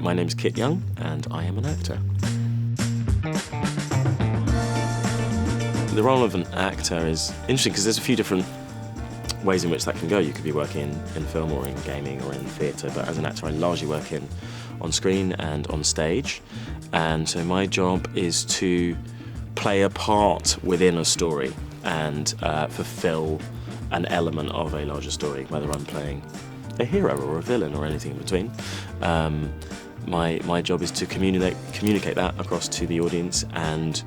My name's Kit Young, and I am an actor. The role of an actor is interesting because there's a few different ways in which that can go. You could be working in film or in gaming or in theatre, but as an actor I largely work on screen and on stage. And so my job is to play a part within a story and fulfil an element of a larger story, whether I'm playing a hero or a villain or anything in between. My job is to communicate that across to the audience and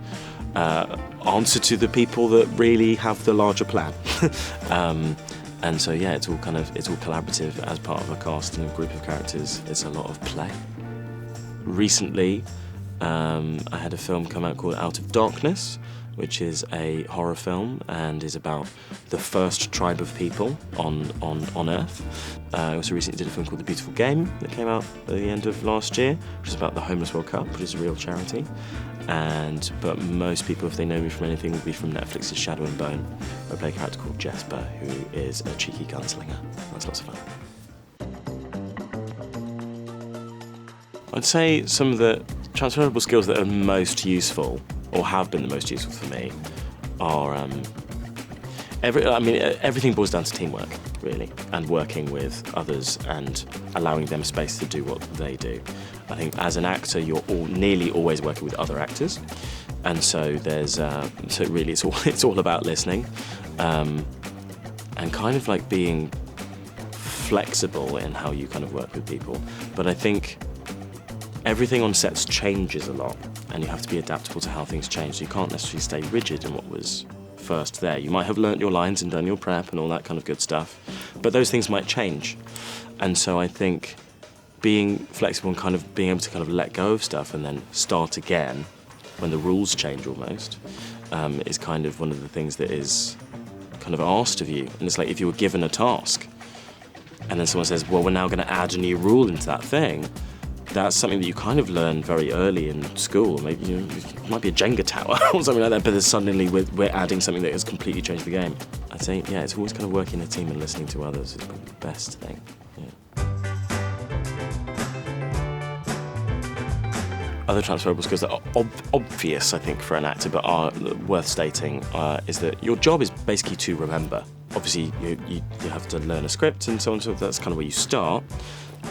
answer to the people that really have the larger plan. And so yeah, it's all collaborative as part of a cast and a group of characters. It's a lot of play. Recently, I had a film come out called Out of Darkness, which is a horror film and is about the first tribe of people on Earth. I also recently did a film called The Beautiful Game that came out at the end of last year, which is about the Homeless World Cup, which is a real charity. But most people, if they know me from anything, will be from Netflix's Shadow and Bone, where I play a character called Jesper, who is a cheeky gunslinger. That's lots of fun. I'd say some of the transferable skills that are most useful, or have been the most useful for me, are everything boils down to teamwork, really, and working with others and allowing them space to do what they do. I think as an actor, you're nearly always working with other actors, and so there's really it's all about listening, and kind of like being flexible in how you kind of work with people. But I think everything on sets changes a lot, and you have to be adaptable to how things change. So you can't necessarily stay rigid in what was first there. You might have learnt your lines and done your prep and all that kind of good stuff, but those things might change. And so I think being flexible and kind of being able to kind of let go of stuff and then start again when the rules change almost is kind of one of the things that is kind of asked of you. And it's like if you were given a task and then someone says, well, we're now going to add a new rule into that thing, that's something that you kind of learn very early in school. Maybe it might be a Jenga tower or something like that, but then suddenly we're adding something that has completely changed the game. I'd say, yeah, it's always kind of working in a team and listening to others is probably the best thing. Yeah. Other transferable skills that are obvious, I think, for an actor, but are worth stating, is that your job is basically to remember. Obviously, you have to learn a script and so on, so that's kind of where you start.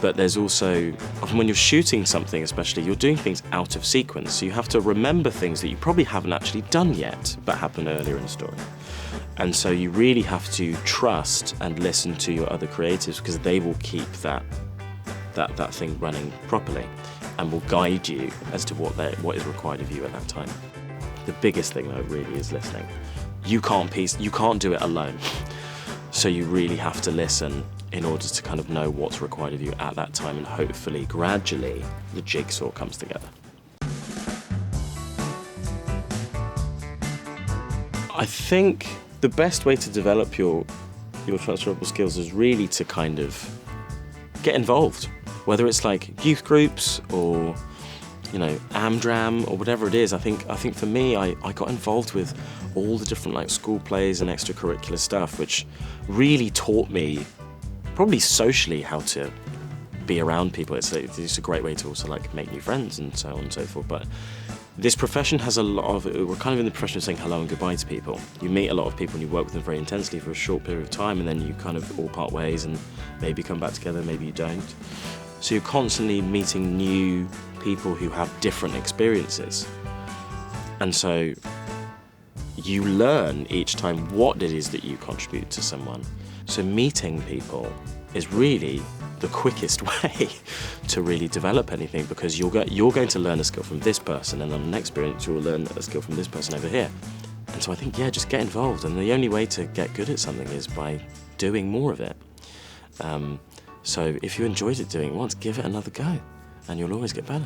But there's also, often when you're shooting something especially, you're doing things out of sequence, so you have to remember things that you probably haven't actually done yet, but happen earlier in the story. And so you really have to trust and listen to your other creatives, because they will keep that thing running properly and will guide you as to what is required of you at that time. The biggest thing, though, really is listening. You can't do it alone. So you really have to listen in order to kind of know what's required of you at that time, and hopefully, gradually, the jigsaw comes together. I think the best way to develop your transferable skills is really to kind of get involved, whether it's like youth groups or Amdram or whatever it is. I think for me, I got involved with all the different like school plays and extracurricular stuff, which really taught me probably socially how to be around people. It's a great way to also like make new friends and so on and so forth. But this profession has a lot of, we're kind of in the profession of saying hello and goodbye to people. You meet a lot of people and you work with them very intensely for a short period of time, and then you kind of all part ways and maybe come back together, maybe you don't. So you're constantly meeting new people who have different experiences. And so you learn each time what it is that you contribute to someone. So meeting people is really the quickest way to really develop anything, because you're going to learn a skill from this person, and on the next experience you'll learn a skill from this person over here. And so I think, yeah, just get involved, and the only way to get good at something is by doing more of it. So if you enjoyed it doing it once, give it another go, and you'll always get better.